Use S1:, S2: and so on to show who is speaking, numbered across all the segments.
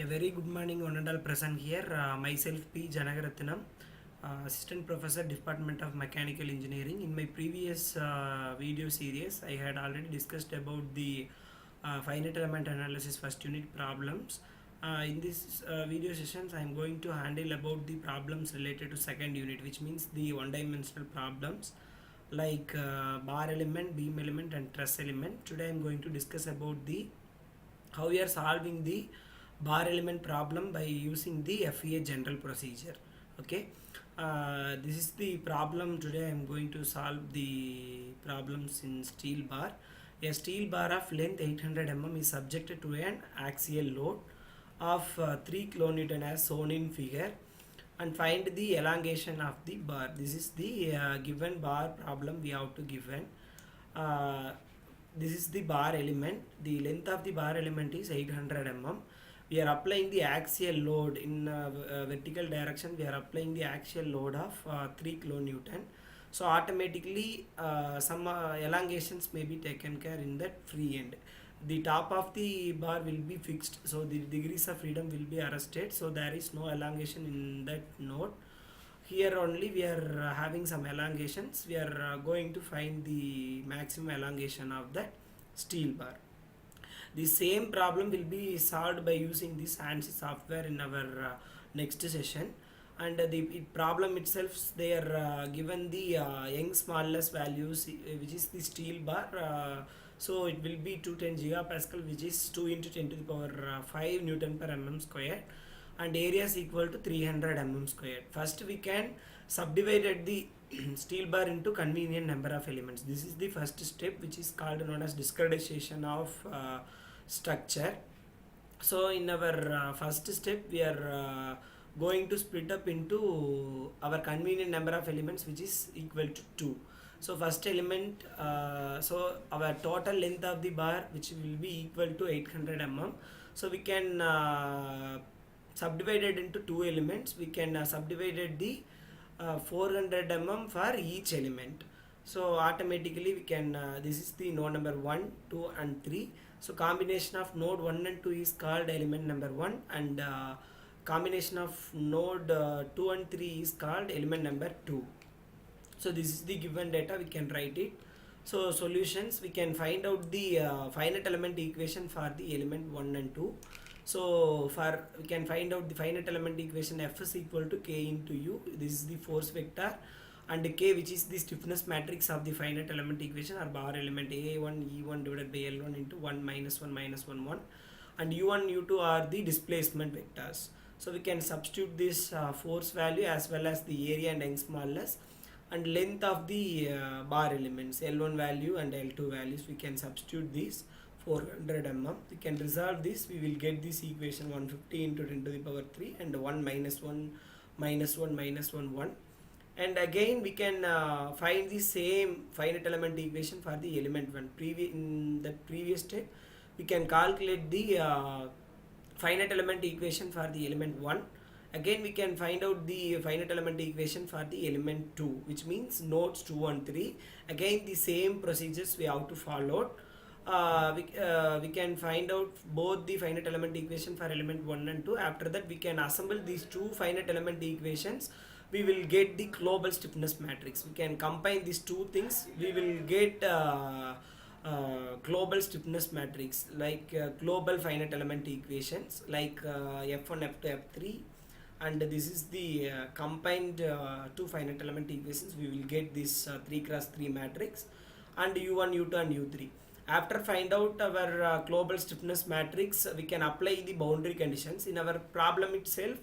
S1: A very good morning, one and all present here. Myself P. Janagaratnam, Assistant Professor, Department of Mechanical Engineering. In my previous video series, I had already discussed about the finite element analysis first unit problems. In this video sessions, I am going to handle about the problems related to second unit, which means the one-dimensional problems like bar element, beam element, and truss element. Today, I am going to discuss about the how we are solving the bar element problem by using the FEA general procedure. Okay, this is the problem. Today I am going to solve the problems in steel bar. A steel bar of length 800 mm is subjected to an axial load of 3 kilonewton as shown in figure, and find the elongation of the bar. This is the given bar problem we have to given. uh, this is the bar element. The length of the bar element is 800 mm. We are applying the axial load in vertical direction. We are applying the axial load of 3 kilonewton. So automatically some elongations may be taken care in that free end. The top of the bar will be fixed, so the degrees of freedom will be arrested, so there is no elongation in that node. Here only we are having some elongations. We are going to find the maximum elongation of that steel bar. The same problem will be solved by using this ANSI software in our next session. And the problem itself, they are given the Young's modulus values, which is the steel bar. So it will be 210 gigapascal, which is 2 into 10 to the power 5 Newton per mm square, and area is equal to 300 mm square. First we can subdivide the steel bar into convenient number of elements. This is the first step, which is called known as discretization of structure. So in our first step, we are going to split up into our convenient number of elements, which is equal to 2. So first element, so our total length of the bar, which will be equal to 800 mm. So we can subdivide it into two elements. We can subdivide the 400 mm for each element. So automatically we can, this is the node number 1, 2 and 3. So combination of node 1 and 2 is called element number 1, and combination of node 2 and 3 is called element number 2. So this is the given data, we can write it. So solutions, we can find out the finite element equation for the element 1 and 2. So we can find out the finite element equation. F is equal to K into U. This is the force vector, and K, which is the stiffness matrix of the finite element equation, or bar element A1 E1 divided by L1 into 1 minus 1 minus 1 1, and U1 U2 are the displacement vectors. So we can substitute this force value as well as the area and Young's modulus and length of the bar elements, L1 value and L2 values. We can substitute these 400 mm. We can resolve this. We will get this equation 150 into 10 to the power 3 and 1 minus 1 minus 1 minus 1 1. And again we can find the same finite element equation for the element 1. In the previous step, we can calculate the finite element equation for the element 1. Again we can find out the finite element equation for the element 2, which means nodes 2 and 3. Again the same procedures we have to follow. We can find out both the finite element equation for element 1 and 2. After that we can assemble these two finite element equations. We will get the global stiffness matrix. We can combine these two things. We will get global stiffness matrix, like global finite element equations, like F1, F2, F3, and this is the combined two finite element equations. We will get this 3 cross 3 matrix, and U1, U2 and U3. After find out our global stiffness matrix, we can apply the boundary conditions. In our problem itself,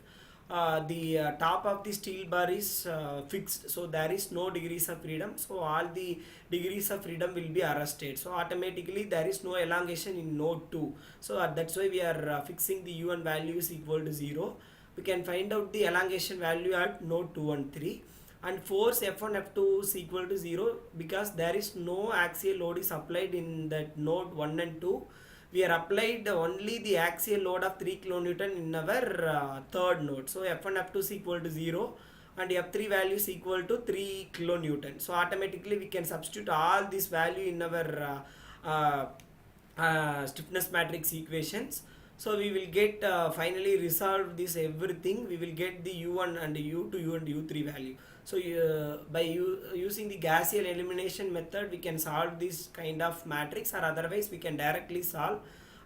S1: the top of the steel bar is fixed, so there is no degrees of freedom, so all the degrees of freedom will be arrested, so automatically there is no elongation in node 2. So that's why we are fixing the U1 value is equal to 0. We can find out the elongation value at node 2 and 3, and force F1 F2 is equal to 0 because there is no axial load is applied in that node 1 and 2. We are applied only the axial load of 3 kilonewton in our third node. So F1 F2 is equal to 0 and F3 value is equal to 3 kilonewton. So automatically we can substitute all this value in our stiffness matrix equations. So we will get finally resolve this everything. We will get the u1 and u2 and u3 value. So by using the Gaussian elimination method, we can solve this kind of matrix, or otherwise we can directly solve,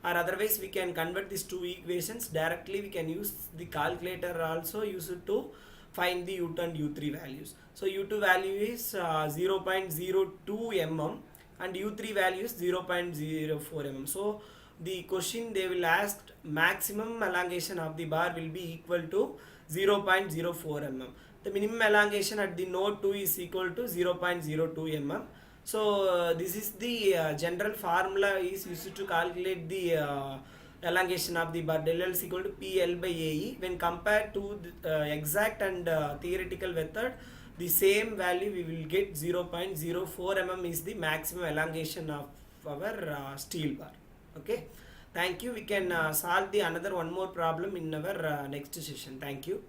S1: or otherwise we can convert these two equations directly. We can use the calculator also, use it to find the u2 and u3 values. So u2 value is 0.02 mm and u3 value is 0.04 mm. So the question they will ask, maximum elongation of the bar will be equal to 0.04 mm. The minimum elongation at the node 2 is equal to 0.02 mm. So this is the general formula is used to calculate the elongation of the bar. Del L is equal to PL by AE. When compared to the exact and theoretical method, the same value we will get 0.04 mm is the maximum elongation of our steel bar. Okay, thank you. We can solve the another one more problem in our next session. Thank you.